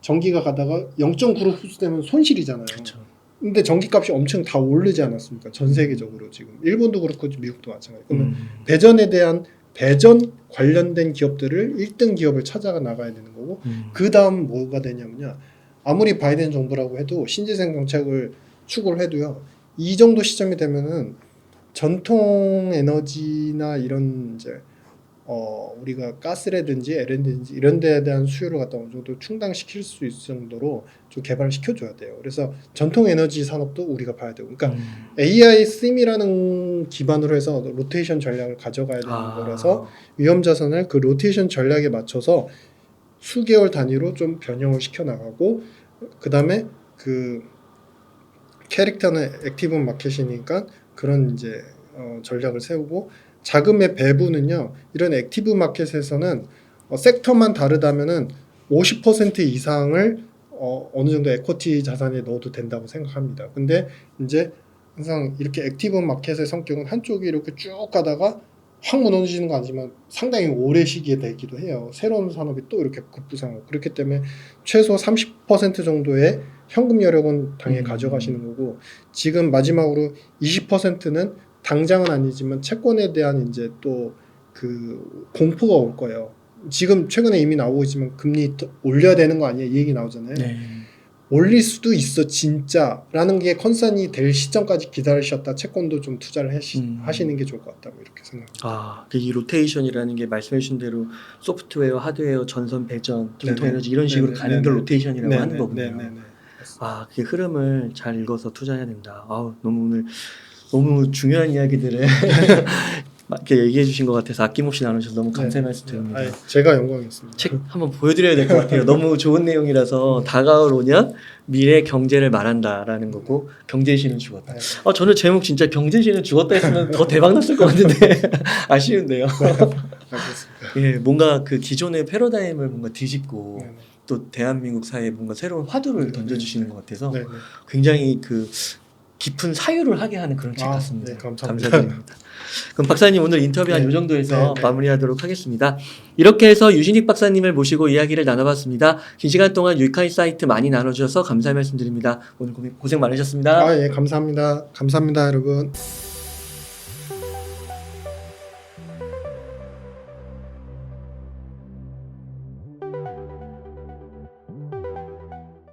전기가 가다가 0.9로 흡수되면 손실이잖아요. 그렇죠. 근데 전기값이 엄청 다 오르지 않았습니까? 전 세계적으로 지금 일본도 그렇고 미국도 마찬가지. 그러면 배전에 대한 배전 관련된 기업들을 1등 기업을 찾아가 나가야 되는 거고 그 다음 뭐가 되냐면요. 아무리 바이든 정부라고 해도 신재생 정책을 추구를 해도요. 이 정도 시점이 되면은 전통 에너지나 이런 이제 우리가 가스라든지 LNG든지 이런 데에 대한 수요를 갖다 어느 정도 충당시킬 수 있을 정도로 좀 개발을 시켜줘야 돼요. 그래서 전통 에너지 산업도 우리가 봐야 되고, 그러니까 AI SIM이라는 기반으로 해서 로테이션 전략을 가져가야 되는 거라서 위험 자산을 그 로테이션 전략에 맞춰서 수개월 단위로 좀 변형을 시켜 나가고, 그 다음에 그 캐릭터는 액티브 마켓이니까 그런 이제 전략을 세우고, 자금의 배분은요, 이런 액티브 마켓에서는 섹터만 다르다면은 50% 이상을 어느 정도 에쿼티 자산에 넣어도 된다고 생각합니다. 근데 이제 항상 이렇게 액티브 마켓의 성격은 한쪽이 이렇게 쭉 가다가 확 무너지는 건 아니지만 상당히 오래 시기에 되기도 해요. 새로운 산업이 또 이렇게 급부상하고. 그렇기 때문에 최소 30% 정도의 현금 여력은 당연히 가져가시는 거고, 지금 마지막으로 20%는 당장은 아니지만 채권에 대한 이제 또 그 공포가 올 거예요. 지금 최근에 이미 나오고 있지만 금리 올려야 되는 거 아니야, 이 얘기 나오잖아요. 네. 올릴 수도 있어 진짜라는 게 컨선이 될 시점까지 기다리셨다 채권도 좀 투자를 하시는 게 좋을 것 같다고 이렇게 생각합니다. 이 로테이션이라는 게 말씀해주신 대로 소프트웨어, 하드웨어, 전선, 배전, 전통 네네. 에너지 이런 식으로 네네. 가는 게 네네. 로테이션이라고 하는 거군요. 네네네. 그 흐름을 잘 읽어서 투자해야 된다. 너무 오늘 너무 중요한 이야기들을 이렇게 얘기해 주신 것 같아서 아낌없이 나누셔서 너무 감사의 말씀 드립니다. 제가 영광이었습니다. 책 한번 보여드려야 될 것 같아요. 너무 좋은 내용이라서 다가올 5년 미래 경제를 말한다라는 거고, 경제신은 죽었다. 저는 제목 진짜 경제신은 죽었다 했으면 더 대박 났을 것 같은데 아쉬운데요. 알겠습니다. 뭔가 그 기존의 패러다임을 뭔가 뒤집고 네네. 또 대한민국 사회에 뭔가 새로운 화두를 던져주시는 것 같아서 네네. 굉장히 그 깊은 사유를 하게 하는 그런 책 같습니다. 네, 감사합니다. 감사드립니다. 그럼 박사님 오늘 인터뷰 한 이 정도에서 네. 마무리하도록 하겠습니다. 이렇게 해서 유신익 박사님을 모시고 이야기를 나눠봤습니다. 긴 시간 동안 유익한 사이트 많이 나눠주셔서 감사의 말씀드립니다. 오늘 고생 많으셨습니다. 감사합니다. 감사합니다, 여러분.